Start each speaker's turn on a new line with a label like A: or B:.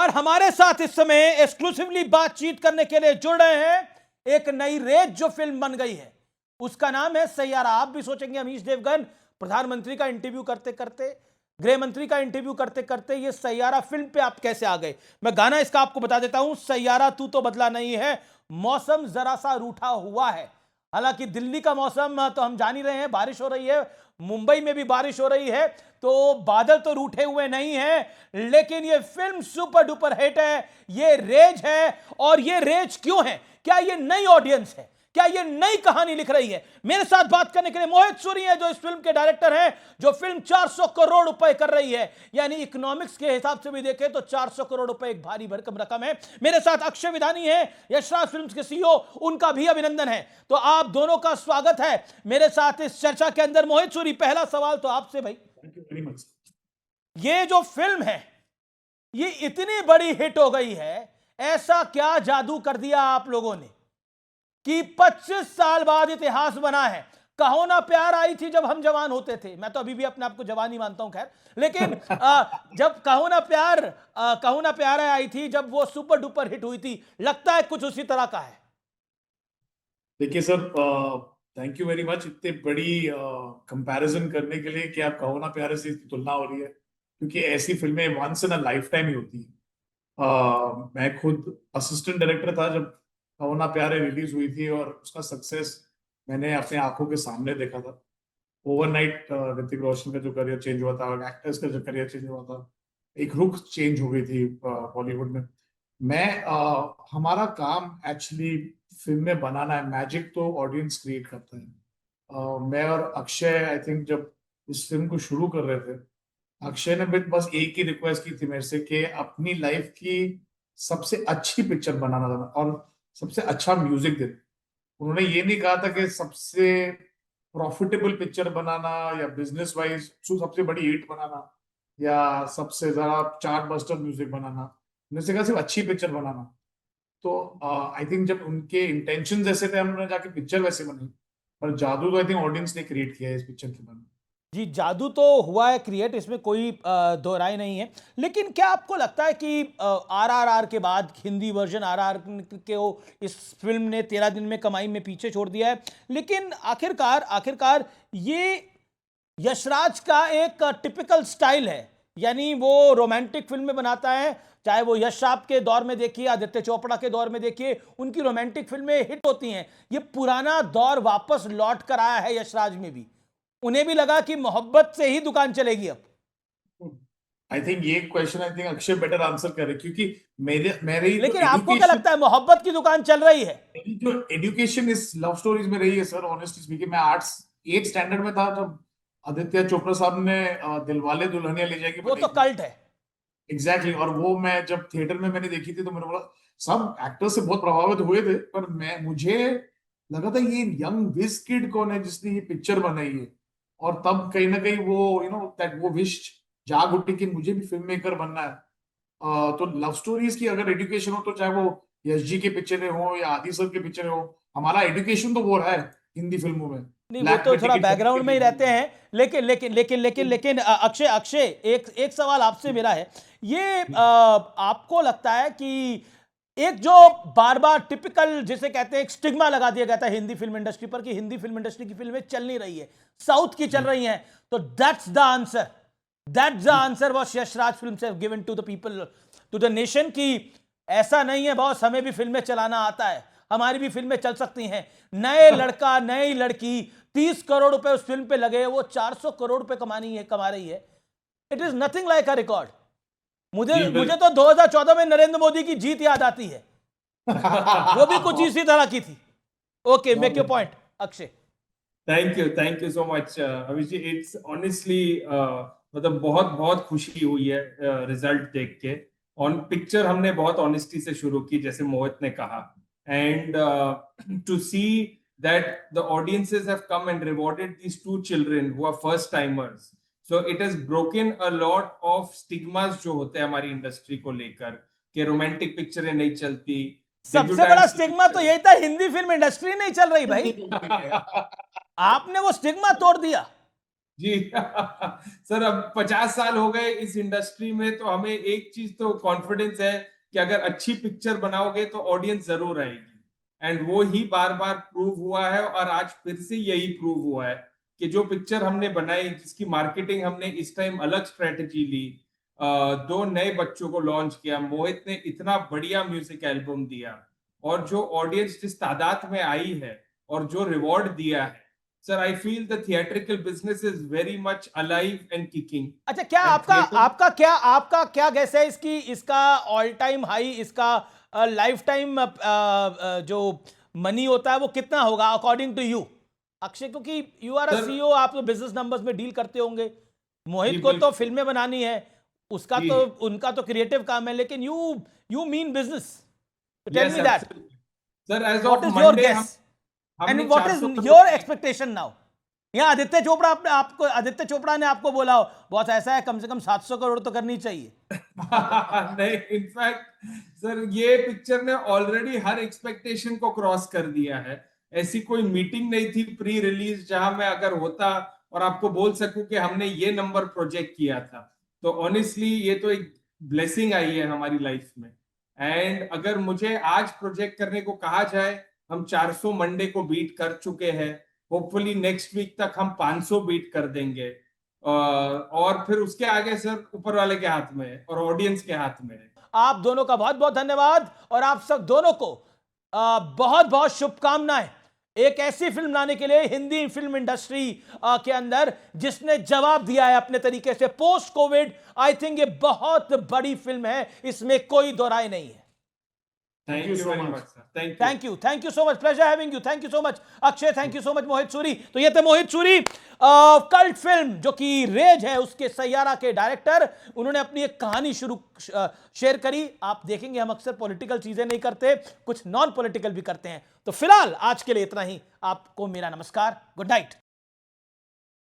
A: और हमारे साथ इस समय एक्सक्लूसिवली बातचीत करने के लिए जुड़ रहे हैं एक नई रेज जो फिल्म बन गई है, उसका नाम है सैयारा। आप भी सोचेंगे अमीश देवगन प्रधानमंत्री का इंटरव्यू करते करते, गृह मंत्री का इंटरव्यू करते करते ये सैयारा फिल्म पे आप कैसे आ गए। मैं गाना इसका आपको बता देता हूं, सैयारा तू तो बदला नहीं है, मौसम जरा सा रूठा हुआ है। हालांकि दिल्ली का मौसम तो हम जान ही रहे हैं, बारिश हो रही है, मुंबई में भी बारिश हो रही है, तो बादल तो रूठे हुए नहीं हैं, लेकिन ये फिल्म सुपर डुपर हिट है, ये रेज है। और ये रेज क्यों है? क्या ये नई ऑडियंस है? क्या ये नई कहानी लिख रही है? मेरे साथ बात करने के लिए मोहित सूरी हैं, जो इस फिल्म के डायरेक्टर हैं, जो फिल्म 400 करोड़ रुपए कर रही है। यानी इकोनॉमिक्स के हिसाब से भी देखें तो 400 करोड़ रुपए एक भारी भरकम रकम है। मेरे साथ अक्षय विधानी है, यशराज फिल्म्स के सीईओ, उनका भी अभिनंदन है। तो आप दोनों का स्वागत है मेरे साथ इस चर्चा के अंदर। मोहित सूरी, पहला सवाल तो आपसे भाई,
B: थैंक यू वेरी मच।
A: ये जो फिल्म है ये इतनी बड़ी हिट हो गई है, ऐसा क्या जादू कर दिया आप लोगों ने कि 25 साल बाद इतिहास बना है? कहो ना प्यार आई थी जब हम जवान होते थे, मैं तो अभी भी अपने आप को जवान ही मानता हूं, खैर, लेकिन जब कहो ना प्यार आई थी, जब वो सुपर डुपर हिट हुई थी, लगता है कुछ उसी तरह का है।
B: देखिए sir, thank you very much. इतनी बड़ी कंपैरिजन करने के लिए कि आप कहो ना प्यारे से इसकी तुलना हो रही है, क्योंकि ऐसी फिल्में once in a lifetime ही होती है। मैं खुद असिस्टेंट डायरेक्टर था जब कहो ना प्यारे रिलीज हुई थी, और उसका सक्सेस मैंने अपने आंखों के सामने देखा था। ओवरनाइट ऋतिक रोशन का जो करियर चेंज हुआ था, एक्टर्स का जो करियर चेंज हुआ था, एक रुख चेंज हो गई थी बॉलीवुड में। हमारा काम एक्चुअली फिल्में बनाना है, मैजिक तो ऑडियंस क्रिएट करता है। मैं और अक्षय आई थिंक जब इस फिल्म को शुरू कर रहे थे, अक्षय ने भी बस एक ही रिक्वेस्ट की थी मेरे से कि अपनी लाइफ की सबसे अच्छी पिक्चर बनाना था और सबसे अच्छा म्यूजिक देना। उन्होंने ये नहीं कहा था कि सबसे प्रॉफिटेबल पिक्चर बनाना या बिजनेस वाइज सबसे बड़ी हिट बनाना या सबसे ज्यादा चार्ट बस्टर म्यूजिक बनाना। उन्होंने कहा सिर्फ अच्छी पिक्चर बनाना। तो आई थिंक जब उनके इंटेंशन जैसे थे, हमने जाके पिक्चर वैसे बनाई, पर जादू तो आई थिंक ऑडियंस ने क्रिएट किया है इस पिक्चर के बारे में।
A: जी, जादू तो हुआ है क्रिएट, इसमें कोई दो राय नहीं है। लेकिन क्या आपको लगता है कि आरआरआर के बाद हिंदी वर्जन आरआर के वो इस फिल्म ने 13 दिन में कमाई में पीछे छोड़ दिया है, लेकिन आखिरकार ये यशराज का एक टिपिकल स्टाइल है। यानी वो रोमांटिक फिल्में बनाता है, चाहे वो यश साहब के दौर में देखिए, आदित्य चोपड़ा के दौर में देखिए, उनकी रोमांटिक फिल्में हिट होती हैं। ये पुराना दौर वापस लौट कर आया है यशराज में भी। उन्हें भी लगा कि मोहब्बत से ही दुकान चलेगी अब।
B: आई थिंक ये question I think Akshay better answer करे, क्योंकि मेरे
A: लेकिन आपको क्या लगता है, मोहब्बत की दुकान चल रही है?
B: जो एजुकेशन इस लव स्टोरीज में रही है सर, ऑनेस्टली स्पीकिंग, मैं आर्ट्स 8 स्टैंडर्ड में था जब आदित्य चोपड़ा साहब ने दिलवाले दुल्हनिया ले जाएंगे
A: वो तो कल्ट है।
B: एग्जैक्टली। और वो मैं जब थिएटर में मैंने देखी थी तो मेरे बोला, सब एक्टर्स से बहुत प्रभावित हुए थे, पर मुझे लगा था ये यंग विज किड कौन है जिसने ये पिक्चर बनाई है। और तब कहीं ना कहीं वो दैट वो विश जाग उठी कि मुझे भी फिल्म मेकर बनना है। तो लव स्टोरीज की अगर एजुकेशन हो, तो चाहे वो यश जी के पिक्चरें हो या आदि सर के पिक्चरें हो, हमारा एजुकेशन तो वो है हिंदी फिल्मों में।
A: नहीं, वो
B: ब्लैक
A: तो
B: में
A: थोड़ा
B: टिकट
A: बैकग्राउंड में ही रहते हैं। लेकिन अक्षय, एक सवाल आपसे मेरा है, ये आपको लगता है कि एक जो बार बार टिपिकल जिसे कहते हैं एक स्टिग्मा लगा दिया गया था हिंदी फिल्म इंडस्ट्री पर कि हिंदी फिल्म इंडस्ट्री की फिल्में चल नहीं रही है, साउथ की चल रही हैं, तो that's the answer what Yash Raj films have given to the people, to the nation, कि ऐसा नहीं है बॉस, हमें भी फिल्में चलाना आता है, हमारी भी फिल्में चल सकती हैं। नए लड़का नई लड़की, 30 करोड़ रुपए उस फिल्म पे लगे, वो 400 करोड़ रुपए कमा रही है। It is nothing like a record. मुझे तो 2014 में नरेंद्र मोदी की जीत याद आती है, वो भी कुछ इसी तरह की थी। Okay, make your point Akshay.
C: Thank you so much Abhishek ji. It's honestly मतलब बहुत बहुत खुशी हुई है रिजल्ट देख के। ऑन पिक्चर हमने बहुत ऑनेस्टी से शुरू की, जैसे मोहित ने कहा, and to see that the audiences have come and rewarded these two children who are first timers. So it has broken a lot of stigmas जो होते हैं हमारी इंडस्ट्री को लेकर, कि रोमांटिक पिक्चरें नहीं चलती।
A: सबसे बड़ा स्टिग्मा तो यही था, हिंदी फिल्म इंडस्ट्री नहीं चल रही भाई। आपने वो स्टिग्मा तोड़ दिया।
C: जी सर, अब 50 साल हो गए इस इंडस्ट्री में, तो हमें एक चीज तो कॉन्फिडेंस है कि अगर अच्छी पिक्चर बनाओगे तो ऑडियंस जरूर आएगी। एंड वो ही बार बार प्रूव हुआ है, और आज फिर से यही प्रूव हुआ है कि जो पिक्चर हमने बनाई, जिसकी मार्केटिंग हमने इस टाइम अलग स्ट्रेटेजी ली, दो नए बच्चों को लॉन्च किया, मोहित ने इतना बढ़िया म्यूजिक एल्बम दिया, और जो ऑडियंस जिस तादाद में आई है और जो रिवॉर्ड दिया है, sir I feel the theatrical business is very much alive and kicking.
A: अच्छा, क्या आपका क्या गैस है इसकी, इसका ऑल टाइम हाई, इसका लाइफ टाइम जो मनी होता है वो कितना होगा अकॉर्डिंग टू यू अक्षय? क्योंकि you are a
C: sir
A: CEO, आप तो बिजनेस नंबर्स में डील करते होंगे। मोहित
C: जी
A: को तो
C: बिल्कुल
A: फिल्में बनानी है, उसका
C: जी,
A: तो उनका तो क्रिएटिव काम है, लेकिन you mean business. Tell
C: yes
A: me that,
C: absolutely sir. As
A: what
C: of
A: is your
C: Monday हम
A: गेस एंड
C: हमने
A: व्हाट इज
C: 400 करोड़
A: योर
C: की
A: एक्सपेक्टेशन नाउ? यहाँ आदित्य चोपड़ा ने आपको बोला हो, बहुत ऐसा है, कम से कम 700 करोड़ तो करनी चाहिए।
C: नहीं, इनफैक्ट सर ये पिक्चर ने ऑलरेडी हर एक्सपेक्टेशन को क्रॉस कर दिया है। ऐसी कोई मीटिंग नहीं थी प्री रिलीज जहां मैं अगर होता और आपको बोल सकूं कि हमने ये नंबर प्रोजेक्ट किया था। तो ऑनेस्टली ये तो एक ब्लेसिंग आई है हमारी लाइफ में। एंड अगर मुझे आज प्रोजेक्ट करने को कहा जाए, हम 400 मंडे को बीट कर चुके हैं। होपफुली नेक्स्ट वीक तक हम 500 बीट कर देंगे। और फिर उसके आगे सर ऊपर वाले के हाथ में है और ऑडियंस के हाथ में है।
A: आप दोनों का बहुत बहुत धन्यवाद, और आप सब दोनों को बहुत बहुत शुभकामनाएं एक ऐसी फिल्म लाने के लिए हिंदी फिल्म इंडस्ट्री के अंदर, जिसने जवाब दिया है अपने तरीके से पोस्ट कोविड। आई थिंक ये बहुत बड़ी फिल्म है, इसमें कोई दो राय नहीं है।
C: Thank
B: you
C: you
B: so
C: very
B: much.
C: Much sir, thank you.
A: Thank you so much, pleasure having you, thank you so much Akshay, thank you so much Mohit Suri. तो ये थे मोहित सूरी, कल्ट फिल्म जो कि रेज है उसके सैयारा के डायरेक्टर। उन्होंने अपनी एक कहानी शेयर करी। आप देखेंगे हम अक्सर पॉलिटिकल चीजें नहीं करते, कुछ नॉन पॉलिटिकल भी करते हैं। तो फिलहाल आज के लिए इतना ही, आपको मेरा नमस्कार, गुड नाइट।